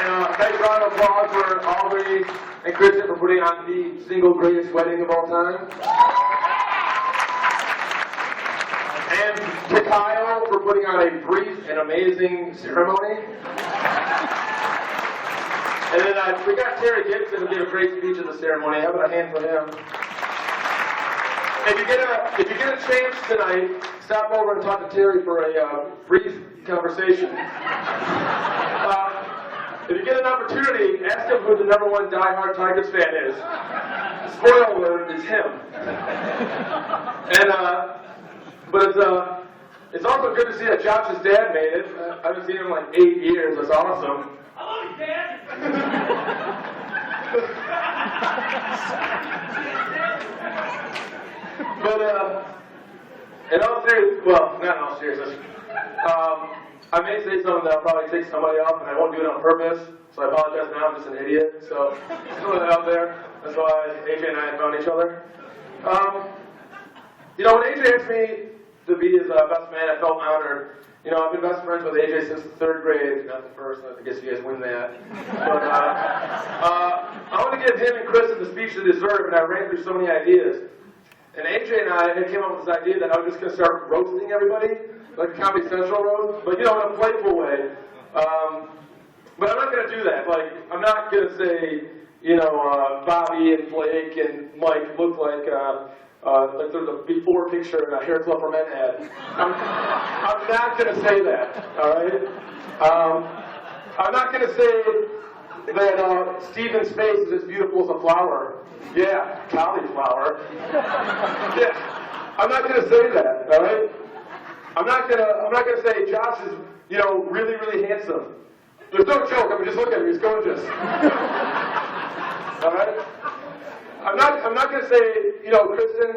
Big round of applause for Aubrey and Kristen for putting on the single greatest wedding of all time. And to Kyle for putting on a brief and amazing ceremony. And then we got Terry Gibson to give a great speech at the ceremony. How about a hand for him? If you get a chance tonight, stop over and talk to Terry for a brief conversation. If you get an opportunity, ask him who the #1 diehard Tigers fan is. Spoiler alert, it's him. And but it's also good to see that Josh's dad made it. I haven't seen him in like 8 years. That's awesome. I love you, Dad. But in all seriousness, well, not in all seriousness, I may say something that'll probably take somebody off, and I won't do it on purpose, so I apologize now, I'm just an idiot. So, just put that out there. That's why AJ and I found each other. When AJ asked me to be his best man, I felt honored. I've been best friends with AJ since the 3rd grade, not the first, I guess you guys win that. But I want to give him and Kristen the speech they deserve, and I ran through so many ideas. And AJ and I came up with this idea that I was just going to start roasting everybody, like a Comedy Central roast, but in a playful way. But I'm not going to do that. Like, I'm not going to say, Bobby and Blake and Mike look like there's a before picture in a Hair Club for Men ad. I'm not going to say that, all right? I'm not going to say that Stephen's face is as beautiful as a flower. Yeah, cauliflower. Yeah, I'm not going to say that, all right? I'm not gonna say Josh is, really, really handsome. There's no joke. I mean, just look at him. He's gorgeous. All right. I'm not gonna say, Kristen,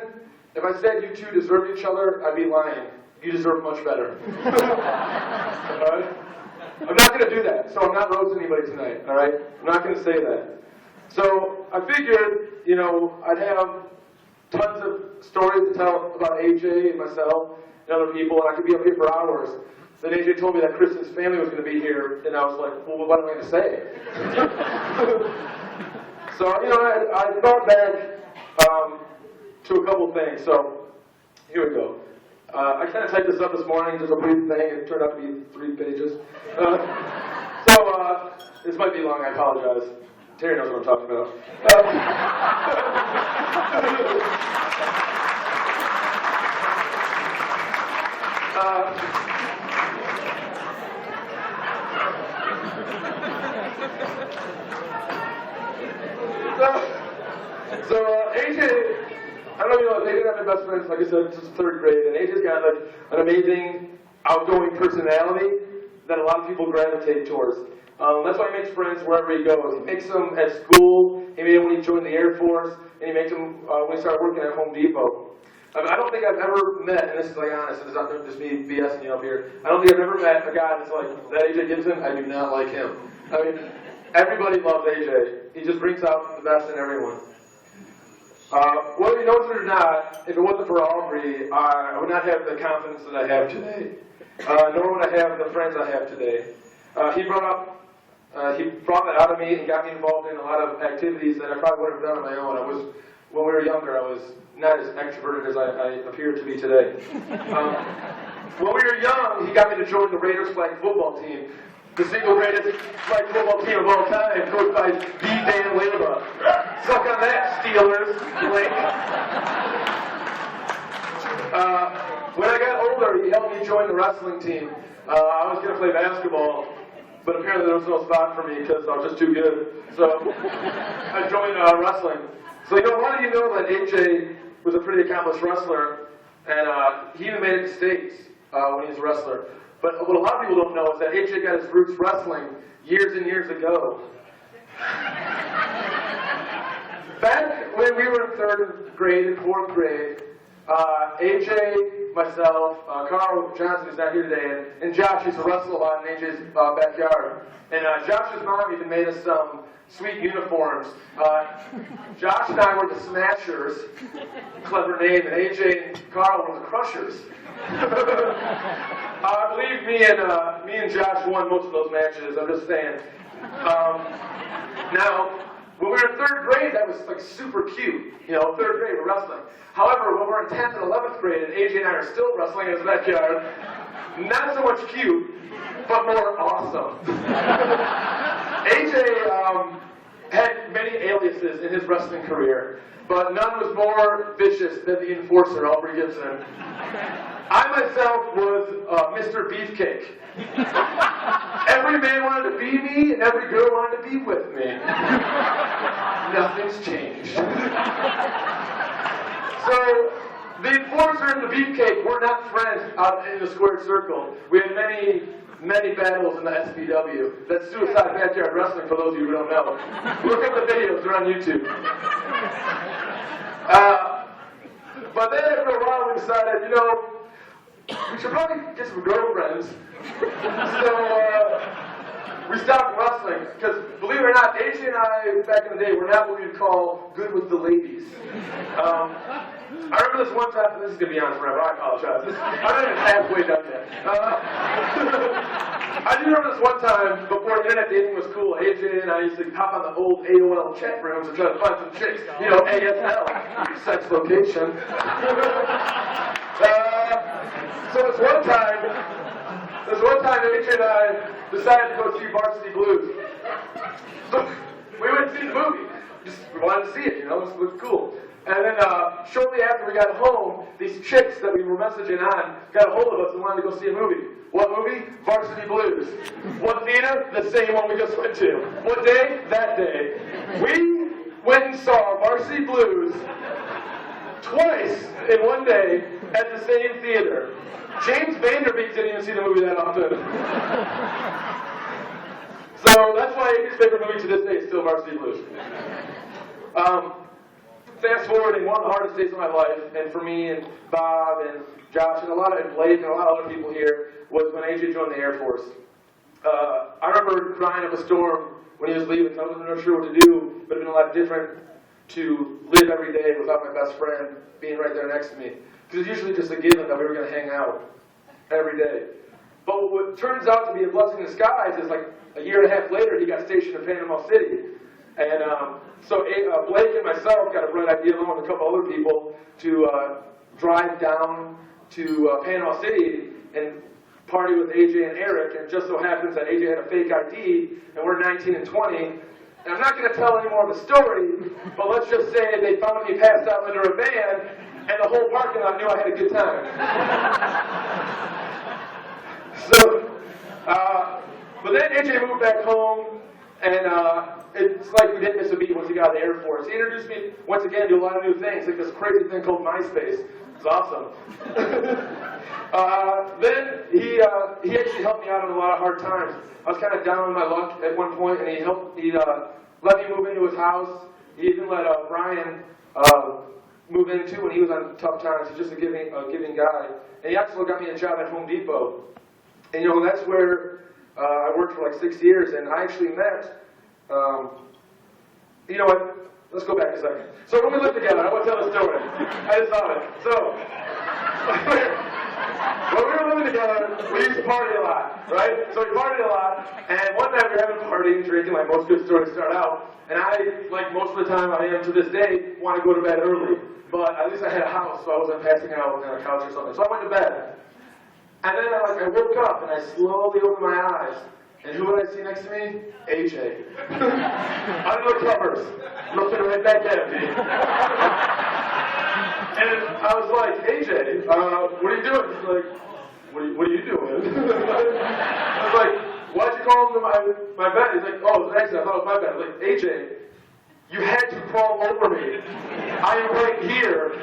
if I said you two deserve each other, I'd be lying. You deserve much better. All right. I'm not gonna do that. So I'm not roasting anybody tonight. All right. I'm not gonna say that. So I figured, I'd have tons of stories to tell about AJ and myself and other people, and I could be up here for hours. Then AJ told me that Kristen's family was going to be here, and I was like, well, what am I going to say? So, I thought back to a couple things. So, here we go. I kind of typed this up this morning, just a brief thing. It turned out to be 3 pages. This might be long, I apologize. Terry knows what I'm talking about. AJ, I don't know, AJ and I have been best friends, like I said, since 3rd grade, and AJ's got an amazing, outgoing personality that a lot of people gravitate towards. That's why he makes friends wherever he goes. He makes them at school, he made them when he joined the Air Force, and he makes them when he started working at Home Depot. I don't think I've ever met, and this is like honest, it's not just me BSing you up here, I don't think I've ever met a guy that's like, that AJ Gibson, I do not like him. I mean, everybody loves AJ. He just brings out the best in everyone. Whether he knows it or not, if it wasn't for Aubrey, I would not have the confidence that I have today. Nor would I have the friends I have today. He brought that out of me and got me involved in a lot of activities that I probably would have done on my own. When we were younger, I was not as extroverted as I appear to be today. When we were young, he got me to join the Raiders flag football team, the single greatest flag football team of all time, coached by D. Dan Leyba. Suck on that, Steelers, Blake. When I got older, he helped me join the wrestling team. I was going to play basketball, but apparently there was no spot for me because I was just too good. So I joined wrestling. So a lot of you know that AJ was a pretty accomplished wrestler, and he even made it to States when he was a wrestler. But what a lot of people don't know is that AJ got his roots wrestling years and years ago. Back when we were in 3rd grade and 4th grade, AJ, myself, Carl Johnson, who's not here today, and Josh used to wrestle a lot in AJ's backyard. And Josh's mom even made us some sweet uniforms. Josh and I were the Smashers, clever name, and AJ and Carl were the Crushers. I believe me and Josh won most of those matches. I'm just saying. Now, when we were in 3rd grade, that was like super cute. You know, 3rd grade, we're wrestling. However, when we're in 10th and 11th grade, and AJ and I are still wrestling in his backyard, not so much cute, but more awesome. AJ had many aliases in his wrestling career, but none was more vicious than the Enforcer, Aubrey Gibson. I myself was Mr. Beefcake. Every man wanted to be me, and every girl wanted to be with me. Nothing's changed. So, the Enforcer and the Beefcake were not friends out in the squared circle. We had many battles in the SBW. That's Suicide Backyard Wrestling, for those of you who don't know. Look up the videos, they're on YouTube. But then after a while we decided, you know, we should probably get some girlfriends. So we stopped wrestling, because believe it or not, AJ and I, back in the day, were not what we'd call good with the ladies. I remember this one time, this is going to be on forever, I apologize. I'm not even halfway done yet. I do remember this one time, before internet dating was cool, AJ and I used to hop on the old AOL chat rooms and try to find some chicks. You know, ASL, sex location. So this one time, AJ and I decided to go see Varsity Blues. So we went to see the movie. We wanted to see it, you know, it looked cool. And then shortly after we got home, these chicks that we were messaging on got a hold of us and wanted to go see a movie. What movie? Varsity Blues. What theater? The same one we just went to. What day? That day. We went and saw Varsity Blues twice in one day at the same theater. James Vanderbeek didn't even see the movie that often. So that's why his favorite movie to this day is still Varsity Blues. Fast forwarding, one of the hardest days of my life, and for me and Bob and Josh and Blake and a lot of other people here, was when AJ joined the Air Force. I remember crying up a storm when he was leaving, because I wasn't sure what to do, but it would have been a lot different to live every day without my best friend being right there next to me. Because it's usually just a given that we were going to hang out every day. But what turns out to be a blessing in disguise is like a year and a half later, he got stationed in Panama City. And so Blake and myself got a bright idea, along with a couple other people, to drive down to Panama City and party with AJ and Eric. And it just so happens that AJ had a fake ID, and we're 19 and 20. And I'm not going to tell any more of the story, but let's just say they found me passed out under a van, and the whole parking lot knew I had a good time. But then AJ moved back home, and it's like we didn't miss a beat once he got out of the Air Force. He introduced me, once again, to a lot of new things, like this crazy thing called MySpace. It's awesome. Then he actually helped me out in a lot of hard times. I was kind of down on my luck at one point, and he let me move into his house. He even let Brian move in too when he was on tough times. He's just a giving guy. And he also got me a job at Home Depot. And you know, that's where I worked for like 6 years, and I actually met, you know what, let's go back a second. So when we lived together, I want to tell the story. I just thought it. So, when we were living together, we used to party a lot, right? So we partied a lot, and one night we were having a party and drinking, like most good stories start out, and I, like most of the time I am to this day, want to go to bed early. But at least I had a house, so I wasn't passing out on a couch or something. So I went to bed. And then I woke up and I slowly opened my eyes. And who would I see next to me? AJ. Under the covers, looking right back at me. And I was like, AJ, what are you doing? He's like, what are you doing? I was like, why'd you call him to my bed? He's like, oh, it was an accident. I thought it was my bed. I was like, AJ, you had to crawl over me. I am right here.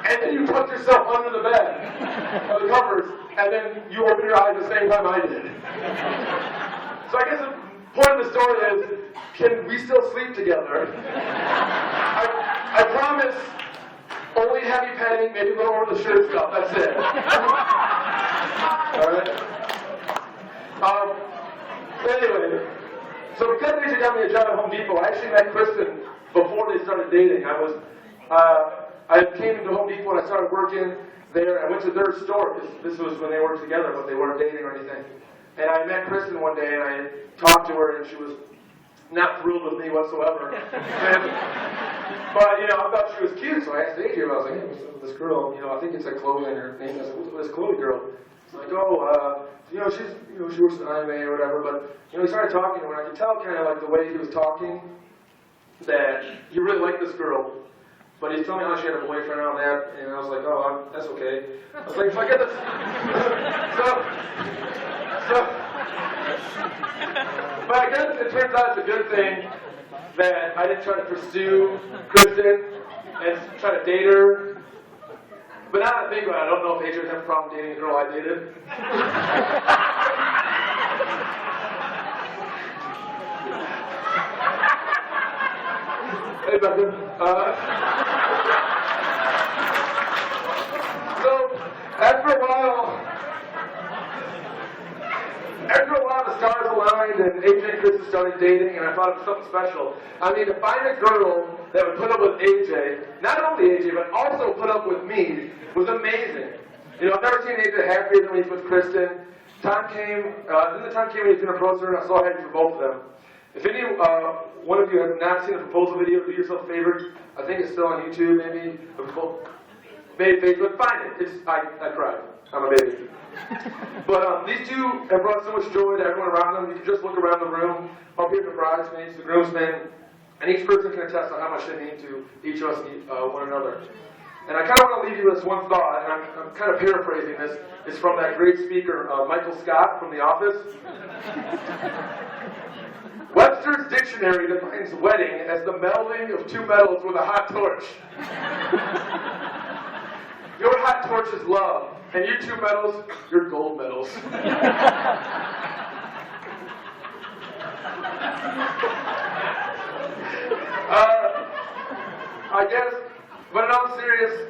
And then you tucked yourself under the bed, the covers, and then you opened your eyes the same time I did. So I guess the point of the story is, can we still sleep together? I promise, only heavy petting, maybe a little over the shirt stuff, that's it. Alright? Anyway, so because AJ got me a job at Home Depot, I actually met Kristen before they started dating. I came into Home Depot and I started working there. I went to their store. This was when they worked together, but they weren't dating or anything. And I met Kristen one day, and I talked to her, and she was not thrilled with me whatsoever. But, you know, I thought she was cute, so I asked AJ, I was like, hey, what's up with this girl? You know, I think it's like Chloe in her name. I said, what's this Chloe girl? It's like, oh, you know, she's, you know, she works at anime or whatever, but, you know, we started talking to her, and I could tell kind of like the way he was talking that he really liked this girl. But he's telling me how she had a boyfriend and all that, and I was like, oh, that's okay. I was like, so I get this. But I guess it turns out it's a good thing that I didn't try to pursue Kristen and try to date her. But now that I think about it, I don't know if AJ would have a problem dating a girl I dated. Hey, Becca. So, after a while, the stars aligned, and AJ and Kristen started dating, and I thought it was something special. I mean, to find a girl that would put up with AJ, not only AJ, but also put up with me, was amazing. You know, I've never seen AJ happier than when he's with Kristen. Time came, then the time came when he was going to propose to her, and I saw happy for both of them. If any one of you have not seen the proposal video, do yourself a favor. I think it's still on YouTube, maybe Facebook. Find it. I cried. I'm a baby. But these two have brought so much joy to everyone around them. You can just look around the room, up here, the bridesmaids, the groomsmen, and each person can attest on how much they mean to each of us, one another. And I kind of want to leave you with this one thought, and I'm kind of paraphrasing this. It's from that great speaker, Michael Scott from The Office. Webster's dictionary defines wedding as the melding of two metals with a hot torch. Your hot torch is love, and you two metals, you're gold medals. I guess, but in all serious,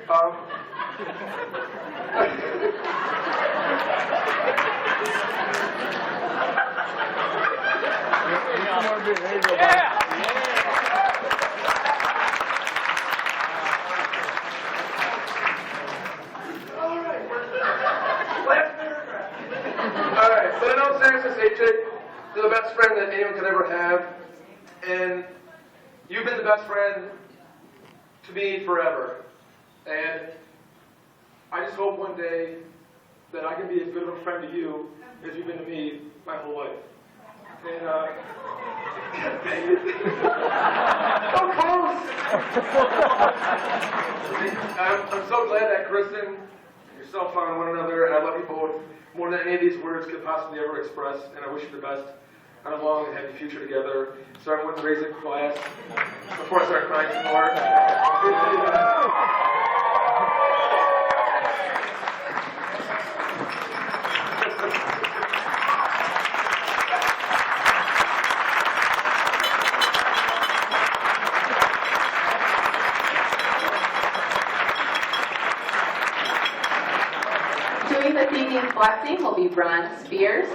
Yeah! Alright, but in all seriousness, AJ, you're the best friend that anyone could ever have, and you've been the best friend to me forever. And I just hope one day that I can be as good of a friend to you as you've been to me my whole life. And, so close! I'm so glad that Kristen and yourself found one another, and I love you both more than any of these words could possibly ever express, and I wish you the best on a long and happy future together. So everyone raise a glass before I start crying some more. Doing the evening's blessing will be Ron Spears.